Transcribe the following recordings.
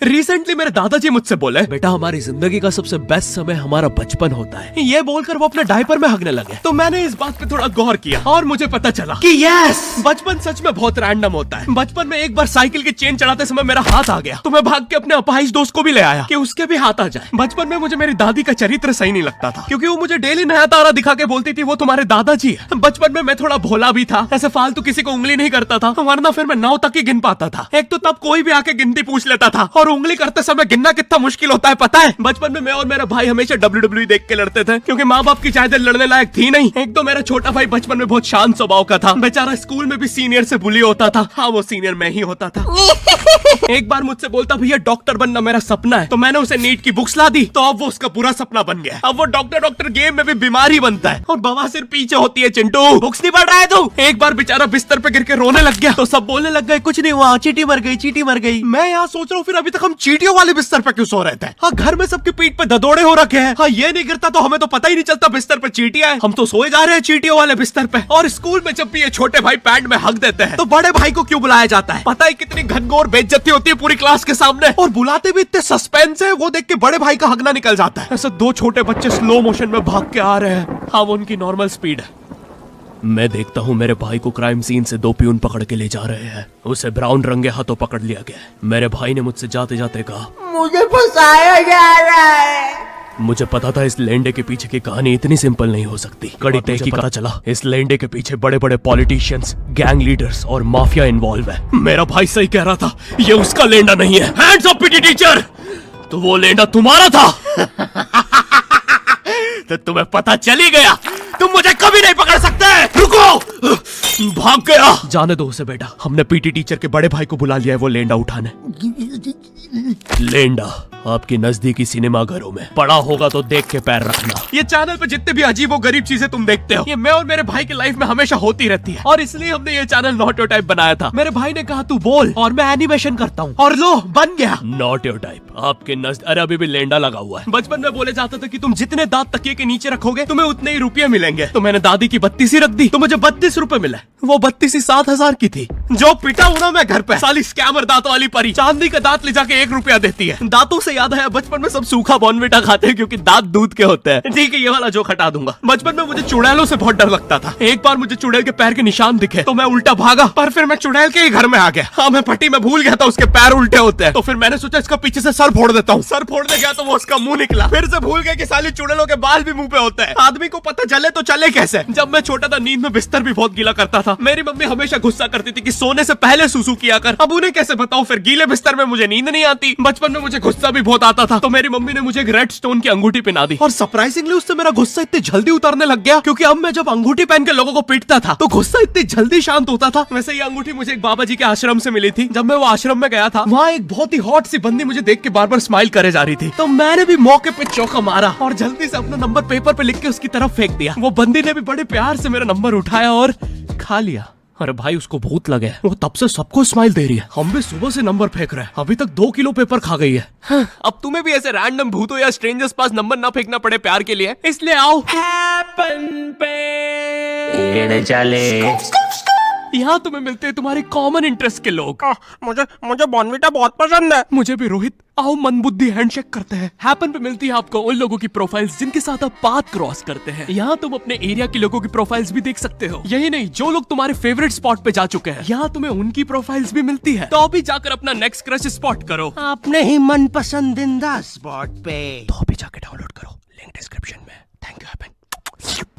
Recently मेरे दादाजी मुझसे बोले, बेटा हमारी जिंदगी का सबसे बेस्ट समय हमारा बचपन होता है। ये बोलकर वो अपने डायपर में हगने लगे। तो मैंने इस बात पे थोड़ा गौर किया और मुझे पता चला कि यस, बचपन सच में बहुत रैंडम होता है। बचपन में एक बार साइकिल की चेन चढ़ाते समय मेरा हाथ आ गया, तो मैं भाग के अपने अपाहिज दोस्त को भी ले आया कि उसके भी हाथ आ जाए। बचपन में मुझे मेरी दादी का चरित्र सही नहीं लगता था, क्योंकि वो मुझे डेली नया तारा दिखा के बोलती थी वो तुम्हारे दादाजी है। बचपन में मैं थोड़ा भोला भी था, ऐसे फालतू किसी को उंगली नहीं करता था, वरना फिर मैं 9 तक ही गिन पाता था। एक तो तब कोई भी आके गिनती पूछ लेता था, और उंगली करते समय गिनना कितना मुश्किल होता है पता है। बचपन में मैं और मेरा भाई हमेशा WWE देख के लड़ते थे, क्योंकि माँ बाप की चाहते लड़ने लायक थी नहीं। एक तो मेरा छोटा भाई बचपन में बहुत शांत स्वभाव का था, बेचारा स्कूल में भी सीनियर से बुली होता था। हाँ, वो सीनियर मैं ही होता था। एक बार मुझसे बोलता, भैया डॉक्टर बनना मेरा सपना है। तो मैंने उसे नीट की बुक्स ला दी, तो अब वो उसका पूरा सपना बन गया। अब वो डॉक्टर गेम में भी बीमारी बनता है, और बवासीर पीछे होती है। चिंटू बुक्स नहीं पढ़ रहा है तू? एक बार बेचारा बिस्तर पे गिर के रोने लग गया, तो सब बोलने लग गए कुछ नहीं हुआ, चींटी मर गई, चींटी मर गई। मैं यहाँ सोच रहा हूँ फिर अभी तक हम चींटियों वाले बिस्तर पे क्यों सो रहे थे? हाँ, घर में सबकी पीठ पे ददोड़े हो रखे हैं। हाँ, ये नहीं गिरता तो हमें तो पता ही नहीं चलता बिस्तर पे चींटियां हैं। हम तो सोए जा रहे हैं चींटियों वाले बिस्तर पे। और स्कूल में जब भी ये छोटे भाई पैंट में हक देते हैं, तो बड़े भाई को क्यों बुलाया जाता है? पता है कितनी घनघोर बेइज्जती होती है पूरी क्लास के सामने, और बुलाते भी इतने सस्पेंस है, वो देख के बड़े भाई का हगना निकल जाता है। ऐसे 2 छोटे बच्चे स्लो मोशन में भाग के आ रहे हैं। हाँ, वो उनकी नॉर्मल स्पीड है। मैं देखता हूँ मेरे भाई को क्राइम सीन से 2 पियून पकड़ के ले जा रहे हैं। उसे ब्राउन रंगे हाथों पकड़ लिया गया। मेरे भाई ने मुझसे जाते जाते कहा, मुझे फंसाया जा रहा है। मुझे पता था इस लेंडे के पीछे की कहानी इतनी सिंपल नहीं हो सकती। कड़ी तहकीकात की पता चला इस लेंडे के पीछे बड़े बड़े पॉलिटिशियंस, गैंग लीडर्स और माफिया इन्वॉल्व है। मेरा भाई सही कह रहा था, ये उसका लेंडा नहीं है। हैंड्स अप पीटी टीचर, तो वो लेंडा तुम्हारा था। तो तुम्हें पता चली गया, तुम मुझे कभी नहीं पकड़ सकते। रुको, भाग गया। जाने दो उसे बेटा, हमने पीटी टीचर के बड़े भाई को बुला लिया है वो लेंडा उठाने। लेंडा आपकी नजदीकी सिनेमा घरों में पड़ा होगा तो देख के पैर रखना। ये चैनल पे जितने भी अजीब और गरीब चीजें तुम देखते हो, ये मैं और मेरे भाई की लाइफ में हमेशा होती रहती है, और इसलिए हमने ये चैनल नॉट योर टाइप बनाया था। मेरे भाई ने कहा तू बोल और मैं एनिमेशन करता हूँ, और लो बन गया नॉट योर टाइप। आपके अरे अभी भी लेंडा लगा हुआ है। बचपन में बोले जाता था कि तुम जितने दांत तकिए के नीचे रखोगे तुम्हें उतने ही रुपये मिलेंगे। तो मैंने दादी की 32 रख दी, तो मुझे 32 रुपए मिले। वो 32 7,000 की थी। जो पिटा हूं ना मैं घर पे, साली स्कैमर दांतों वाली परी, चांदी का दांत ले जाके 1 रुपया देती है। दांतों से याद आया, बचपन में सब सूखा बॉर्नविटा खाते हैं क्योंकि दांत दूध के होते हैं। ठीक है, ये वाला जोक हटा दूंगा। बचपन में मुझे चुड़ैलों से बहुत डर लगता था। एक बार मुझे चुड़ैल के पैर के निशान दिखे, तो मैं उल्टा भागा, पर फिर मैं चुड़ैल के ही घर में आ गया। हाँ, मैं पट्टी में भूल गया था उसके पैर उल्टे होते हैं, तो फिर मैंने सोचा इसका पीछे से सर फोड़ देता हूँ। सर फोड़ने गया तो वो उसका मुंह निकला। फिर से भूल गया कि साली चुड़ैलों के बाल भी मुंह पे होते हैं। आदमी को पता चले तो चले कैसे। जब मैं छोटा था, नींद में बिस्तर भी बहुत गीला करता था। मेरी मम्मी हमेशा गुस्सा करती थी कि सोने से पहले सुसु किया कर। अब उन्हें कैसे बताऊं, फिर गीले बिस्तर में मुझे नींद नहीं आती। बचपन में मुझे गुस्सा भी बहुत आता था, तो मेरी मम्मी ने मुझे एक रेड स्टोन की अंगूठी पहना दी, और सरप्राइजिंगली उससे मेरा गुस्सा इतनी जल्दी उतरने लग गया, क्योंकि अब मैं जब अंगूठी पहन के लोगों को पीटता था तो गुस्सा इतनी जल्दी शांत होता था। वैसे ये अंगूठी मुझे एक बाबा जी के आश्रम से मिली थी। जब मैं वो आश्रम में गया था, वहाँ एक बहुत ही हॉट सी बंदी मुझे देख के बार बार स्माइल करे जा रही थी, तो मैंने भी मौके पे चौका मारा और जल्दी से अपना नंबर पेपर पे लिख के उसकी तरफ फेंक दिया। वो बंदी ने भी बड़े प्यार से मेरा नंबर उठाया और खा लिया। अरे भाई, उसको भूत लगे, वो तब से सबको स्माइल दे रही है। हम भी सुबह से नंबर फेंक रहे हैं, अभी तक 2 किलो पेपर खा गई है। हाँ, अब तुम्हें भी ऐसे रैंडम भूतों या स्ट्रेंजर्स पास नंबर ना फेंकना पड़े प्यार के लिए, इसलिए आओ हैपन पे चले। यहाँ तुम्हें मिलते हैं तुम्हारे कॉमन इंटरेस्ट के लोग। मुझे बॉर्नविटा बहुत पसंद है। मुझे भी रोहित। आओ मन बुद्धि हैंडशेक करते हैं। हैपन पे मिलती है आपको उन लोगों की प्रोफाइल्स जिनके साथ आप पाथ क्रॉस करते हैं। यहाँ तुम अपने एरिया के लोगों की प्रोफाइल्स भी देख सकते हो। यही नहीं, जो लोग तुम्हारे फेवरेट स्पॉट पे जा चुके हैं, यहाँ तुम्हें उनकी प्रोफाइल्स भी मिलती है। तो अभी जाकर अपना नेक्स्ट क्रश स्पॉट करो अपने ही मन पसंदीदा स्पॉट पे। तो अभी जाके डाउनलोड करो, लिंक डिस्क्रिप्शन में। Thank you happen.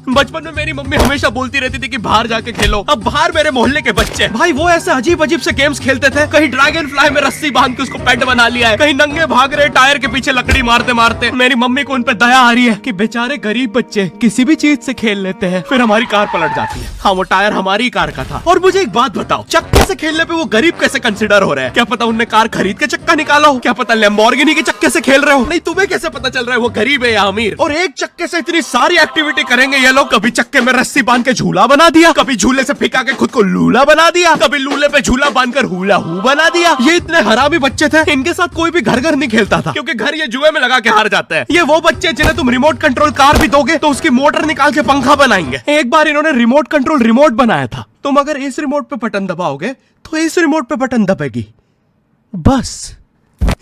बचपन में मेरी मम्मी हमेशा बोलती रहती थी कि बाहर जाके खेलो। अब बाहर मेरे मोहल्ले के बच्चे भाई वो ऐसे अजीब अजीब से गेम्स खेलते थे। कहीं ड्रैगन फ्लाई में रस्सी बांध के उसको पेट बना लिया है, कहीं नंगे भाग रहे टायर के पीछे लकड़ी मारते मारते। मेरी मम्मी को उन पे दया आ रही है कि बेचारे गरीब बच्चे किसी भी चीज से खेल लेते हैं, फिर हमारी कार पलट जाती है। हाँ, वो टायर हमारी कार का था। और मुझे एक बात बताओ, चक्के से खेलने पे वो गरीब कैसे कंसिडर हो रहे हैं? क्या पता उनने कार खरीद के चक्का निकाला हो, क्या पता लैम्बोर्गिनी के चक्के से खेल रहे हो। नहीं, तुम्हें कैसे पता चल रहा है वो गरीब है या अमीर? और एक चक्के से इतनी सारी एक्टिविटी करेंगे ये लोग। कभी चक्के में रस्सी बांध के झूला बना दिया, कभी झूले से फिका के खुद को लूला बना दिया, कभी लूले पे झूला बांधकर हुला हू बना दिया। ये इतने हरामी बच्चे थे, इनके साथ कोई भी घर नहीं खेलता था, क्योंकि घर ये जुए में लगा के हार जाते हैं। ये वो बच्चे जिन्हें तुम रिमोट कंट्रोल कार भी दोगे तो उसकी मोटर निकाल के पंखा बनाएंगे। एक बार इन्होंने रिमोट कंट्रोल रिमोट बनाया था। तुम अगर इस रिमोट पे बटन दबाओगे तो इस रिमोट पे बटन दबेगी, बस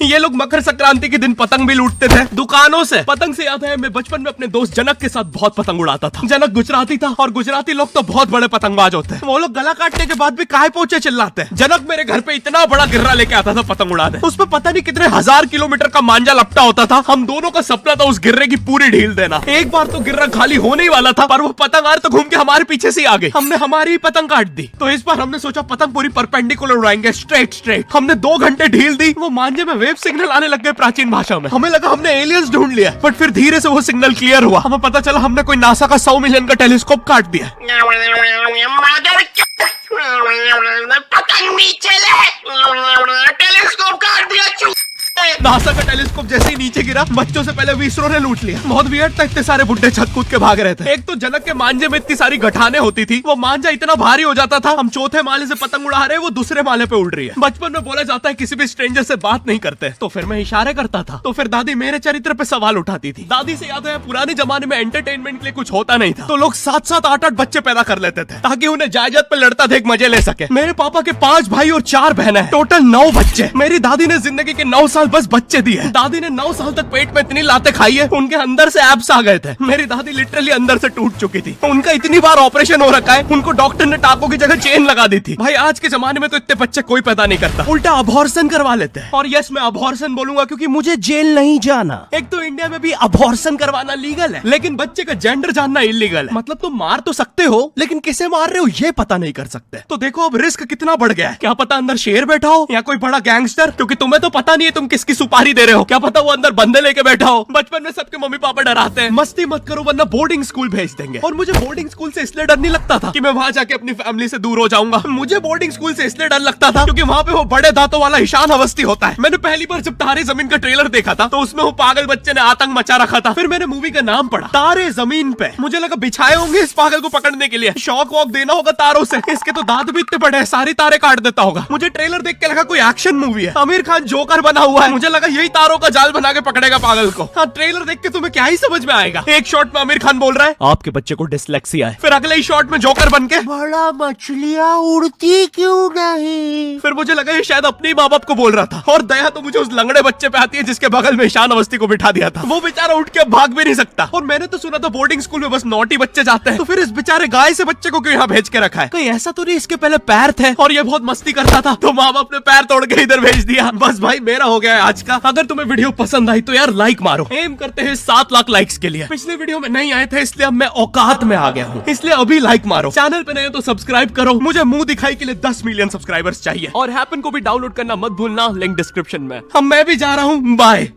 ये लोग मकर संक्रांति के दिन पतंग भी लूटते थे दुकानों से। पतंग से याद है, मैं बचपन में अपने दोस्त जनक के साथ बहुत पतंग उड़ाता था। जनक गुजराती था और गुजराती लोग तो बहुत बड़े पतंगबाज होते हैं। वो लोग गला काटने के बाद भी काहे पोचे चिल्लाते हैं। जनक मेरे घर पे इतना बड़ा गिर्रा लेके आता था पतंग उड़ाने। उसमें पता नहीं कितने 1000 किलोमीटर का मांझा लपटा होता था। हम दोनों का सपना था उस गिर्रे की पूरी ढील देना। एक बार तो गिर्रा खाली होने ही वाला था, पर वो पतंग आर तो घूम के हमारे पीछे से आ गई। हमने हमारी ही पतंग काट दी। तो इस बार हमने सोचा पतंग पूरी परपेंडिकुलर उड़ाएंगे, स्ट्रेट। हमने 2 घंटे ढील दी। वो मांझे में वेव सिग्नल आने लग गए प्राचीन भाषा में। हमें लगा हमने एलियंस ढूंढ लिया, बट फिर धीरे से वो सिग्नल क्लियर हुआ। हमें पता चला हमने कोई नासा का 100 मिलियन का टेलीस्कोप काट दिया। पतंग नीचे ले, टेलीस्कोप काट दिया। नासा का टेलीस्कोप जैसे ही नीचे गिरा, बच्चों से पहले विसरो ने लूट लिया। बहुत वियर्ड था, इतने सारे बुड्ढे छत कूद के भाग रहे थे। एक तो जनक के मांझे में इतनी सारी गठाने होती थी, वो मांझा इतना भारी हो जाता था। हम चौथे माले से पतंग उड़ा रहे, वो दूसरे माले पे उड़ रही है। बचपन में बोला जाता है किसी भी स्ट्रेंजर से बात नहीं करते, तो फिर मैं इशारे करता था। तो फिर दादी मेरे चरित्र पे सवाल उठाती थी। दादी से याद है, पुराने जमाने में एंटरटेनमेंट के लिए कुछ होता नहीं था, तो लोग 7-7, 8-8 बच्चे पैदा कर लेते थे ताकि उन्हें जायदाद पे लड़ता देख मजे ले सके। मेरे पापा के 5 भाई और 4 बहनें हैं, टोटल 9 बच्चे। मेरी दादी ने जिंदगी के 9 साल बस बच्चे दिए। दादी ने 9 साल तक पेट में इतनी लातें खाई है, उनके अंदर से एब्स आ गए थे। मेरी दादी लिटरली अंदर से टूट चुकी थी। उनका इतनी बार ऑपरेशन हो रखा है, उनको डॉक्टर ने टाकों की जगह चेन लगा दी थी। भाई आज के जमाने में तो इतने बच्चे कोई पैदा नहीं करता, उल्टा अबॉर्शन करवा लेते हैं। और यस, मैं अबॉर्शन बोलूंगा क्योंकि मुझे जेल नहीं जाना। एक तो इंडिया में भी अबॉर्शन करवाना लीगल है, लेकिन बच्चे का जेंडर जानना इलीगल है। मतलब तुम मार तो सकते हो, लेकिन किसे मार रहे हो ये पता नहीं कर सकते। तो देखो अब रिस्क कितना बढ़ गया है। क्या पता अंदर शेर बैठा हो या कोई बड़ा गैंगस्टर, क्योंकि तुम्हें तो पता नहीं है तुम किसकी सुपारी दे रहे हो। क्या पता वो अंदर बंदे लेके बैठा हो। बचपन में सबके मम्मी पापा डराते हैं, मस्ती मत करो वरना बोर्डिंग स्कूल भेज देंगे। और मुझे बोर्डिंग स्कूल से इसलिए डर नहीं लगता था कि मैं वहां जाके अपनी फैमिली से दूर हो जाऊंगा। मुझे बोर्डिंग स्कूल से इसलिए डर लगता था क्योंकि वहां पे वो बड़े दांतों वाला ईशान अवस्थी होता है। मैंने पहली बार जब तारे जमीन का ट्रेलर देखा था, तो उसमें वो पागल बच्चे ने आतंक मचा रखा था। फिर मैंने मूवी का नाम पढ़ा, तारे जमीन पे। मुझे लगा बिछाए होंगे इस पागल को पकड़ने के लिए, शॉक वॉक देना होगा तारों से। इसके तो दांत भी इतने बड़े हैं, सारी तारे काट देता होगा। मुझे ट्रेलर देख के लगा कोई एक्शन मूवी है, आमिर खान जोकर बना हुआ है। मुझे लगा यही तारों का जाल बना के पकड़ेगा पागल को। हाँ, ट्रेलर देख के तुम्हें क्या ही समझ में आएगा। एक शॉट में आमिर खान बोल रहा है आपके बच्चे को डिसलेक्सिया है, फिर अगले ही शॉट में जोकर बन के बड़ा मछलियाँ उड़ती क्यों नहीं। फिर मुझे लगा ये शायद अपने माँ बाप को बोल रहा था। और दया तो मुझे उस लंगड़े बच्चे पे आती है जिसके बगल में ईशान अवस्थी को बिठा दिया था। वो बेचारा उठ के भाग भी नहीं सकता। और मैंने तो सुना था बोर्डिंग स्कूल में बस नॉटी बच्चे जाते हैं, तो फिर इस बेचारे गाय से बच्चे को क्यों यहाँ भेज के रखा है। कहीं ऐसा तो नहीं इसके पहले पैर थे और ये बहुत मस्ती करता था, तो माँ बाप ने पैर तोड़ के इधर भेज दिया। बस भाई मेरा हो गया है आज का। अगर तुम्हें वीडियो पसंद आई तो यार लाइक मारो। एम करते हैं 7 लाख लाइक्स के लिए। पिछले वीडियो में नहीं आए थे इसलिए अब मैं औकात में आ गया हूँ, इसलिए अभी लाइक मारो। चैनल पे नए हो तो सब्सक्राइब करो। मुझे मुंह दिखाई के लिए 10 मिलियन सब्सक्राइबर्स चाहिए। और हैपन को भी डाउनलोड करना मत भूलना, लिंक डिस्क्रिप्शन में। अब मैं भी जा रहा हूँ, बाय।